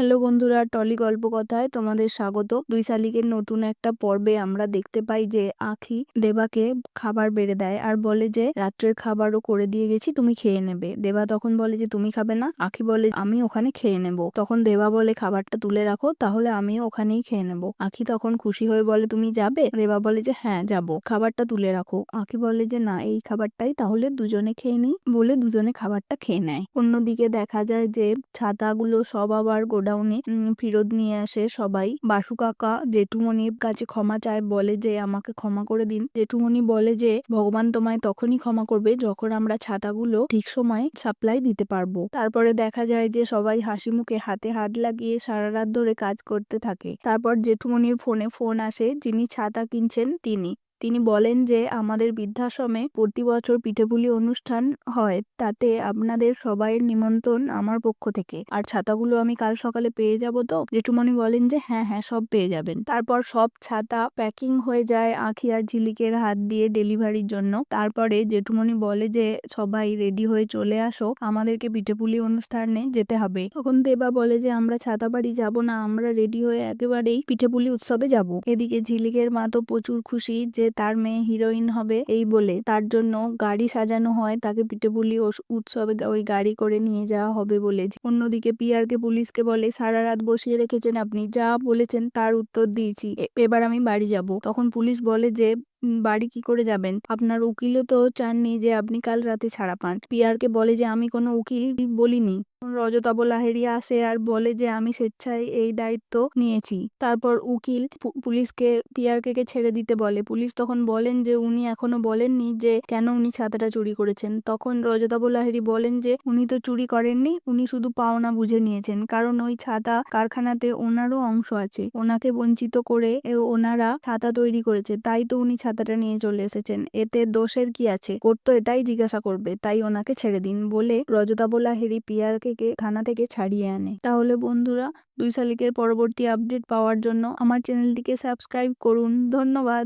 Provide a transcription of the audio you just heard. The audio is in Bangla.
হ্যালো বন্ধুরা, টলি গল্প কথায় তোমাদের স্বাগত। 2 শালিকের নতুন একটা পর্বে আমরা দেখতে পাই যে আঁখি দেবাকে খাবার বেড়ে দেয় আর বলে যে রাত্রের খাবারও করে দিয়ে গেছি, তুমি খেয়ে নেবে। দেবা তখন বলে যে তুমি খাবে না। আঁখি বলে আমি ওখানে খেয়ে নেব। তখন দেবা বলে খাবারটা তুলে রাখো, তাহলে আমিও ওখানেই খেয়ে নেব। আঁখি তখন খুশি হয়ে বলে তুমি যাবে? দেবা বলে যে হ্যাঁ যাব, খাবারটা তুলে রাখো। আঁখি বলে যে না, এই খাবারটাই তাহলে দুজনে খেয়ে নিই, বলে দুজনে খাবারটা খেয়ে নেয়। অন্যদিকে দেখা যায় যে ছাতাগুলো সব আবার গোডাউনে ফেরত নিয়ে আসে সবাই। বাসু কাকা জেঠুমনির কাছে ক্ষমা চায়, বলে যে আমাকে ক্ষমা করে দিন। জেঠুমনি বলে যে ভগবান তোমায় তখনই ক্ষমা করবে যখন আমরা ছাতাগুলো ঠিক সময় সাপ্লাই দিতে পারবো। তারপরে দেখা যায় যে সবাই হাসি মুখে হাতে হাত লাগিয়ে সারা রাত ধরে কাজ করতে থাকে। তারপর জেঠুমনির ফোনে ফোন আসে, যিনি ছাতা কিনছেন তিনি বলেন যে আমাদের বৃদ্ধাশ্রমে প্রতি বছর পিঠেপুলি অনুষ্ঠান হয়, তাতে আপনাদের সবাইয়ের নিমন্ত্রণ আমার পক্ষ থেকে। আর ছাতাগুলো আমি কাল সকালে পেয়ে যাব তো? জেঠুমনি বলেন যে হ্যাঁ হ্যাঁ, সব পেয়ে যাবেন। তারপর সব ছাতা প্যাকিং হয়ে যায় আঁখি আর ঝিলিকের হাত দিয়ে ডেলিভারির জন্য। তারপরে জেঠুমনি বলে যে সবাই রেডি হয়ে চলে আসো, আমাদেরকে পিঠেপুলি অনুষ্ঠানে যেতে হবে। তখন দেবা বলে যে আমরা ছাতা বাড়ি যাব না, আমরা রেডি হয়ে একেবারেই পিঠেপুলি উৎসবে যাব। এদিকে ঝিলিকের মা তো প্রচুর খুশি যে তার মেয়ে হিরোইন হবে, এই বলে তার জন্য গাড়ি সাজানো হয়, তাকে পিঠেপুলি উৎসবে ওই গাড়ি করে নিয়ে যাওয়া হবে বলে। অন্যদিকে পিয়ারকে পুলিশকে বলে সারা রাত বসিয়ে রেখেছেন, আপনি যা বলেছেন তার উত্তর দিয়েছি, এবার আমি বাড়ি যাব। তখন পুলিশ বলে যে বাড়ি কি করে যাবেন? আপনার উকিলও তো চাননি যে আপনি কাল রাতে ছাড়া পান। পিয়ারকে বলে যে আমি কোনো উকিল বলিনি। রজতাভ লাহিড়ী আসে আর বলে যে আমি স্বেচ্ছায় এই দায়িত্ব নিয়েছি। তারপর উকিল পুলিশকে পিয়ারকে ছেড়ে দিতে বলে। পুলিশ তখন বলেন যে উনি এখনো বলেননি যে কেন উনি ছাতাটা চুরি করেছেন। তখন রজতাভ লাহিড়ী বলেন যে উনি তো চুরি করেননি, উনি শুধু পাওনা বুঝে নিয়েছেন, কারণ ওই ছাতা কারখানাতে ওনারও অংশ আছে, ওনাকে বঞ্চিত করে ওনারা ছাতা তৈরি করেছে, তাই তো উনি ছাতাটা নিয়ে চলে এসেছেন, এতে দোষের কি আছে? কোর্ট তো এটাই জিজ্ঞাসা করবে, তাই ওনাকে ছেড়ে দিন, বলে রজতাভ লাহিড়ী পিয়ারকে থানা থেকে ছাড়িয়ে আনে। তাহলে বন্ধুরা, 2 শালিকের পরবর্তী আপডেট পাওয়ার জন্য আমার চ্যানেলটিকে সাবস্ক্রাইব করুন। ধন্যবাদ।